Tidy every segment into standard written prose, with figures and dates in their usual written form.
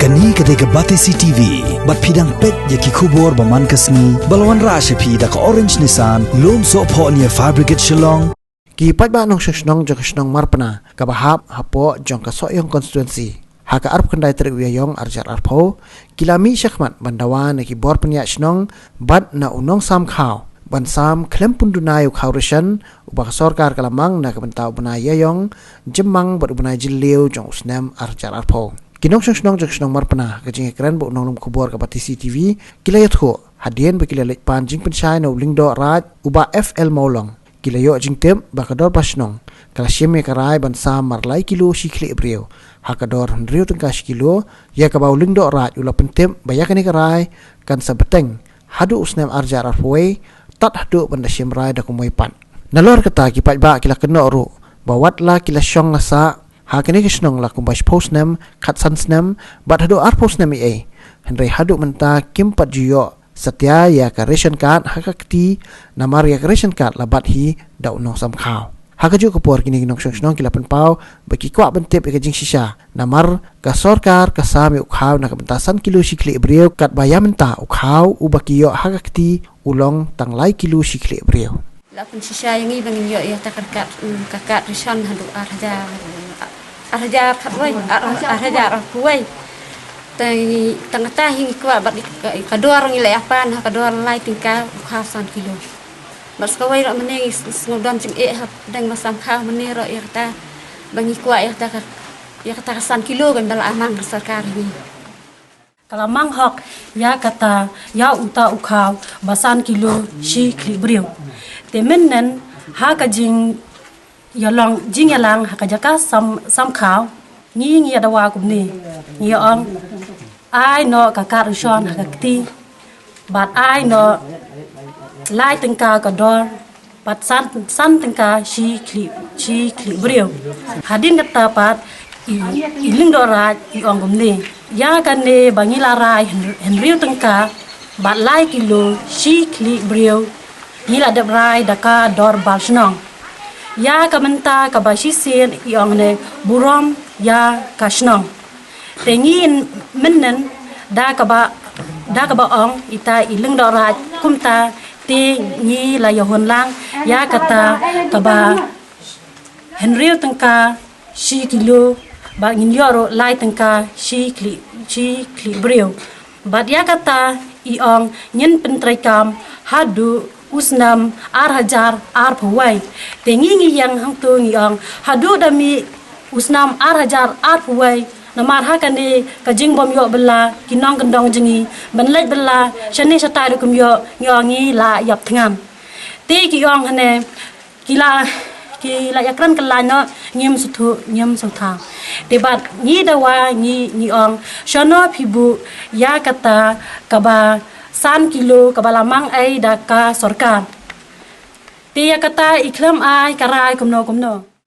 Kani ketika batisi TV, bat pidang pet yaki kubur baman kasni, balawan rasha pi dak orange nisan, lom so po niya fabricate Shnong. Kipat ba nong Shnong jong Shnong Marpna, kabahap hapo jong ka Sohïong Constituency. Haka arp kendai terwiyong arjar arpo, kilami syakmat bandawan neki bor penyak Shnong, bat na unong sam Khaw. Ban sam klempun Duna yu Khaw Reshon, ubah sorkar kalamang na kabentau benai yayong, jemang bat benai jiliu jong usnem arjar arpo. Kynnoh Shnong jong Shnong Marpna, kajing ekran bu nong kubur ka batisi TV, kilayat ko, hadian bakila lekpan jing pensai na uling do raj, ubah FL maulong. Kilayo jing tem bakador pasnong, kala syem karai ban sam marlai kilo shikli ibriu. Hakador hendriu tengkah kilo, ya kabau uling do raj ula pentem bayakan karai, kan sabeteng, hadu usnem arjar arpoe, tat hadu benda syem rai da kumoi pan. Nalor kata kipat ba kila Kynnoh ru, bawat la kila syong lasa, hakini Shnong la kumbash postnem, kat sansnem, bat hadu ar postnem ie. Hendrai hadu menta kimpat juyo, setia ya ka Reshon card hakakti, namar ya ka Reshon card labat hi da unong sam Khaw. Hakaju kapur kini Kynnoh Shnong kila penpau, bagi kuak bentip ika jing sisa, namar ka sorkar ka sami ukhaw na kabentasan kilo shikli ibriu, kat bayamenta ukhaw ubakiyo hakakti, ulong tanglai kilo shikli ibriu. Lapun sisa yang ibang iyo ya takat kakak Reshon hadu arhajar katway arhajar kuway tay tengah hing kuat bat kador ngilai apan kador lai tingkah khasan kilo bas kawai rak meneng ngudam cing hap dang masam Khaw meneh rak ya kata bangi kuat ya kata kasan kilo kan bala amang sarkar ni kalau manghok ya kata ya uta ukhaw basan kilo shi kribriu temenen ha kajing ya long jing ya lang hakajaka sam Khaw ngi ya dawa kumni ngi ong ai no kakak Reshon hakakti bat ai no lai tengka kador bat san tengka shi kli brio hadin kata pat iling do raj i ong kumni ya kan ne bangila rai henriu tengka bat lai kilo shi kli brio nila de rai daka dor bal Shnong ya kamenta kabashisin iong ne burom ya ka Shnong tengin menen da kaba ong ita iling do raj kumta te ni la yahon lang ya kata kaba henriu tengka shi kilo ba ngin yoro lai tengka shi kli brio bat ya kata iong nyen pentraikam hadu usnam arhajar arpawai tengi yang hangtu ngiang hadu dami usnam arhajar arpawai namar hakane kajing bom yo bela kinong kendong jengi benlej bela shani satai kum yo ngi la yap thngam te ki yong hane kila yakran kalano ngim sutha te bat ni dawa ni ong shono phibu ya kata kaba san kilo kabalamang ay daka sorkar tiya kata iklam ay karay kumno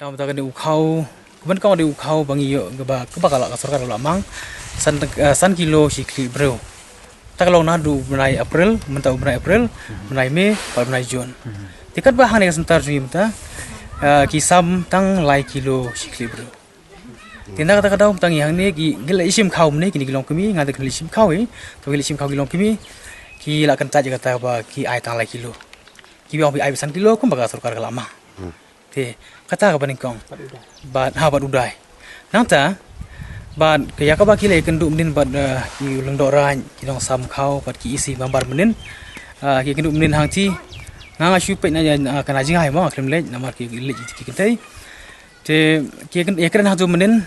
tama ta kani ukhaw kuban ka di ukhaw bangi yo gaba kala ka sorkar lamang san kilo shikli bro takalong na du benai April mentau benai April benai Mei pa benai June tikat ba hane sentar ju mta kisam tang lai kilo shikli bro tinda kata kata tang yang ne ki gila isim Khaw ne kini gilong kami ngada kini isim Khaw to gila isim Khaw gilong kami ki la kan ta kata ba ki ai tang lai kilo ki bi ai san kilo kum baga sorkar kalama te kata ka baning kong bat ha bat udai nangta bat kaya ka ba ki le kendu menin bat ki ulung do ran ki dong sam Khaw bat ki isi mambar menin ki kendu menin hang ti nganga shu pe na kana jing hai mo krem le namar ki le ki kentai te ki ekran ha jo menin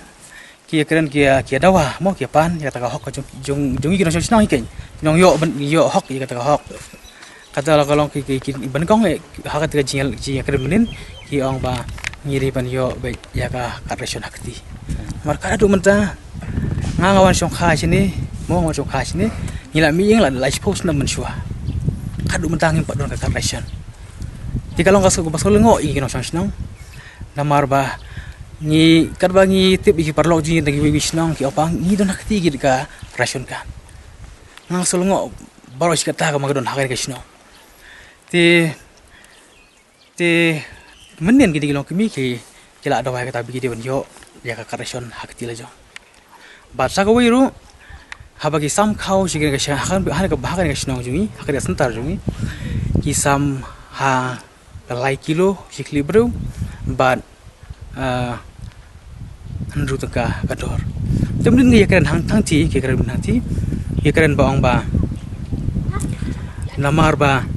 ki ekran ki dawa mo ki pan ya ta ka hok jong ki dong Shnong ken nong yo hok ya kata hok kata la kalong ki ban kong ha ka tiga jing ekran menin ki ong ba ngiri ban yo be ya ka Reshon hakti mar ka du menta ngawan song kha sini mo song kha sini ngila mi yang la lai post na menshua ka du menta ngim padon ka Reshon ti kalong ka so lengo i Kynnoh Shnong namar ba ni kadba ngi tip ki parlok ji ngi wi Shnong ki opang ngi don hakti gi ka Reshon kan nang so lengo baro sikata ka magadon hakari ka Shnong ti menen gidi gilong kimi ki kila ada wa kata bigi dia yo ya ka Reshon hakti la jo bat sa ko wiru habagi sam Khaw si kena kasih han ka bahagan ka Shnong jungi hakada sentar jungi ki sam ha lai kilo si klibru bat hanru tengka kador temen ngi keren hang ti ki keren hang ti ki keren baong ba namar ba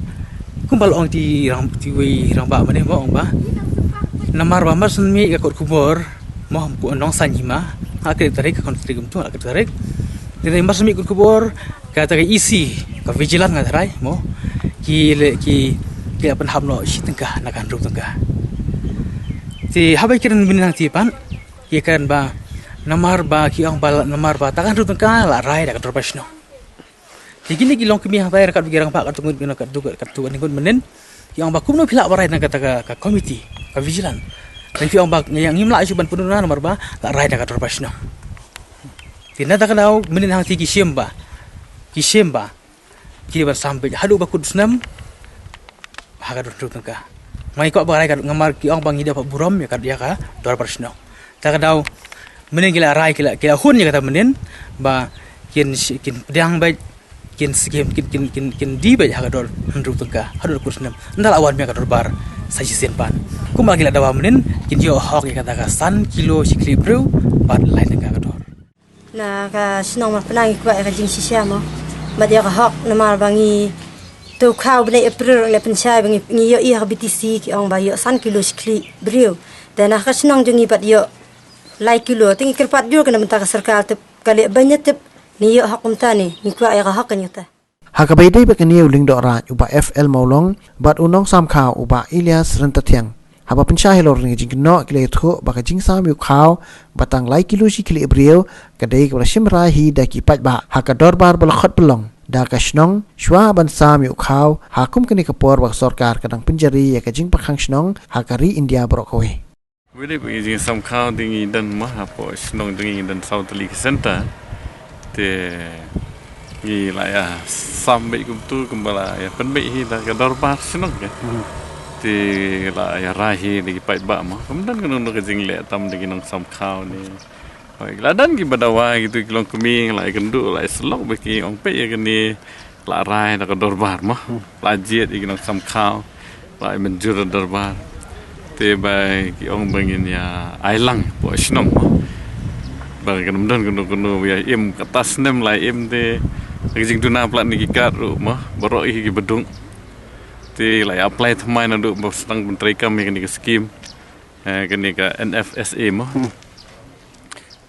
kumbal ong ti rang ti wi rang ba mane baong ba namar ba mas mi ka kot kubor mo ku nong sanjima akre tarik kon trigum tu akre tarik Jadi mas mi kubor kata ke isi ka vigilant ngadrai mo ki apa hamno si tengkah nak andru tengkah ti habai kiran binang ti pan ki kan ba namar ba ki ang bal namar ba takan andru tengkah la rai dak terpasno ti gini ki long kemi hang tayar kat bigirang pak kat tungut bina kat ni kun menen ki ang ba kumno pila barai nak kata ka komiti ka vigilant dan ki ang ba yang ngimla suban pununa namar ba la rai dak terpasno Tina tak kenal menin hang ti kisimba ki bersampai hadu bakut senam haga duduk tengka mai kok barai kat ngamar ki ong bang ida pak buram ya kat dia ka dor persno tak kenal menin gila rai gila hun ya kata menin ba kin pedang baik kin di baik haga dor duduk tengka hadu bakut senam ndal awan me kat dor bar saji senpan kuma gila dawa menin kin yo hok ya kata ka san kilo sikli bro bat lain tengka dor na ka Shnong Marpna kwa ka jing sisya mo badia ka hok na marbangi to Khaw bne April le pensai bangi ngi yo i BTC ki ong ba yo san kilo skli brio dan ka Shnong jungi bat yo lai kilo tingi kerpat jur kana menta ka sarkar te kali banya te ni yo hakum tani ni kwa ka hok nyata Hakabai dai bakani uling do ra uba FL Maulong bat unong sam Khaw uba Ilyas Rentatiang haba pensai lor ngi jing no kile tho baka jing sam yu Khaw batang lai kilo si kile brio kadai ka sim ra hi da ki pat ba hakador bar bal khat belong da ka Shnong shwa ban sam yu Khaw hakum kini kapor bak sarkar kadang penjari ya ka jing pakhang Shnong hakari India bro kowe Wede bagi jing sam Khaw dingi dan mah apo Shnong dingi dan South League Center te ni la ya sam bai kum tu kumbala ya pen bai hi da ka dor bar Shnong ke ti la ya rahi di pai ba ma kemudian kan untuk jing le tam di nong sam Khaw ni oi ladan ki badawa gitu kilong kuming la kendu la selok beki ong pe ya ni la rai da dor bar ma la jet di nong sam Khaw la menjur dor bar te bai ki ong bangin ya ailang po Shnong ma bang kemudian kan ya im katas nem la im te jing Duna plat ni ki kat ru ma borok ki bedung ti lai apply thamai na du sedang menteri kami kini ke skim kini ke NFSA mo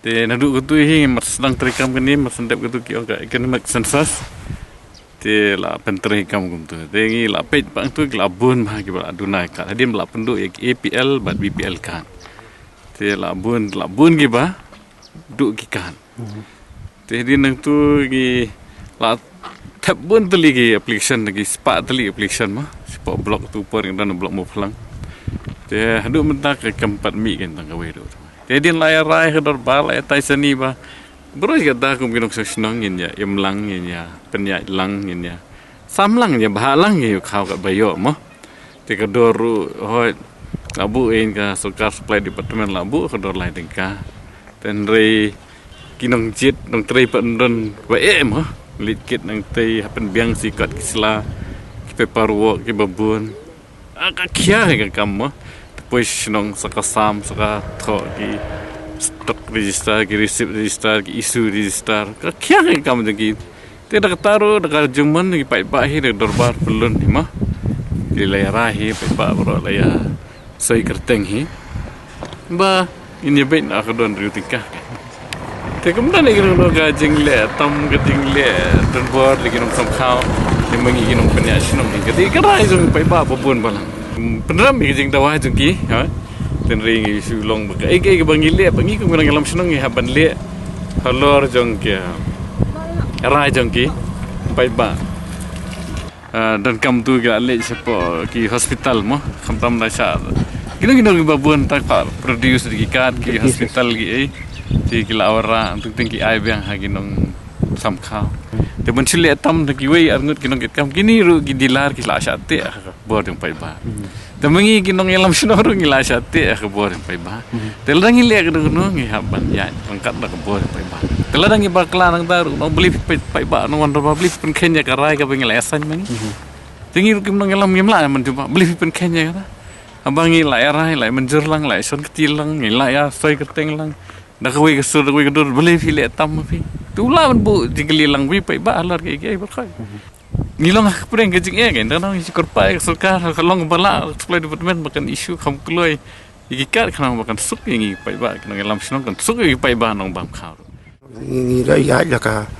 ti na du kutu hi sedang terikam kini sendep kutu ki ka economic census ti la menteri kam kum tu ti ngi la pet bang tu la bun ma ki ba Duna ka hadim la penduk APL bat BPL kan ti la bun ki ba du ki kan ti di nang tu ki la tap bun teli ki application lagi spa teli application mah spa blok tu per dan blok mo plang te hadu menta ke keempat mi kan tang gawe do te din layar rai ke dor bal ai tai sani ba bro ga da kum kinok Shnong in ya imlang in ya penya lang in ya samlang ya bahalang ya Khaw ka bayo mah te ka dor hoi labu in ka sukar supply department labu ka dor lai tengka ten rei kinong jit nong trei pandon ba mah litkit nang tei hapen biang sikat kisla ki paperwork ki babun ka kia ka kam depois Shnong saka sam saka tho ki stock register ki receipt register ki issue register ka kia ka kam ki te dak taru dak juman ki pai ba hi dorbar pelun ni mah ki lai rahi pai ba bro la ya sai kerteng hi ba ini bet nak don riutika te kemudian lagi nong ka jing le tam ka jing le dan bor lagi nong sam Khaw ni mangi ki nong penya Shnong ni kati karai jong pai ba babun balang penram ki jing dawa jong ki ha ten ring isu long ba ai ke bangi le bangi ko nang lam Shnong ni ha ban le halor jong ki rai jong ki pai ba dan kam tu ga le sepo ki hospital mo kham tam da sha kino babun tak pa produce di kat ki hospital ki ai ti kila ora untuk tinggi ai biang hagi nong sam Khaw te bon chile tam de ki wei arngut kinong ket kam kini ru ki dilar ki la sha te bor ding pai ba Temengi kinong elam Shnong ru ngila syate ke bor pai ba. Teladang ile ke nu ngi haban ya angkat dak bor pai ba. Teladang i bakla nang taru no beli pai ba no wan beli pen Kenya ka rai ka bengil esan mangi. Tingi kinong elam ngimla man cuma beli pen Kenya ka. Abang ngi lai rai lai menjur lang lai son kecil lang ngi lai ya soi keteng lang. Dak we ke sur we ke dur beli fi le tam fi. Tula man bu jingli lang wi pai ba lar ke ba khai. Ngilong aku pernah kerja kan, kadang isi korpai sulkar kalau ngebala supply department makan isu kamu keluar, ikat kena makan suk yang ipai bah, kena ngelam Shnong kan suk yang ipai bah nong bam Khaw. Ini raya jaka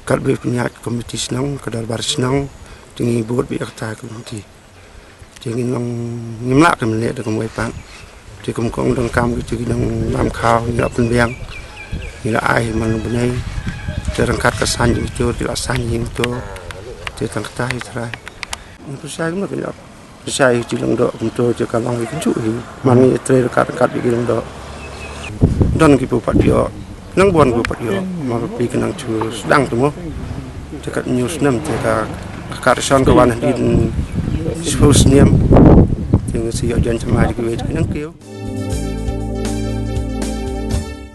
kalbe punya komiti Shnong, kadar bar Shnong, tinggi buat biar kata komiti, tinggi nong nyemlak kan melihat dengan waipan, tinggi kong dong kam gitu nong bam Khaw, nyelak penbiang, nyelak air malu benai, terangkat kesan itu, tidak sanjing itu. Dia tak tahu terai. Percaya mana kena? Percaya jilang dok untuk jaga lang itu juga. Mami terai dekat bikin dok. Dan kita buat dia, nang buan kita buat dia. Mami bikin nang cu sedang tu mo. Dekat news nem dekat Reshon kawan di Sohïong. Yang siap jangan cemari kita nang kau.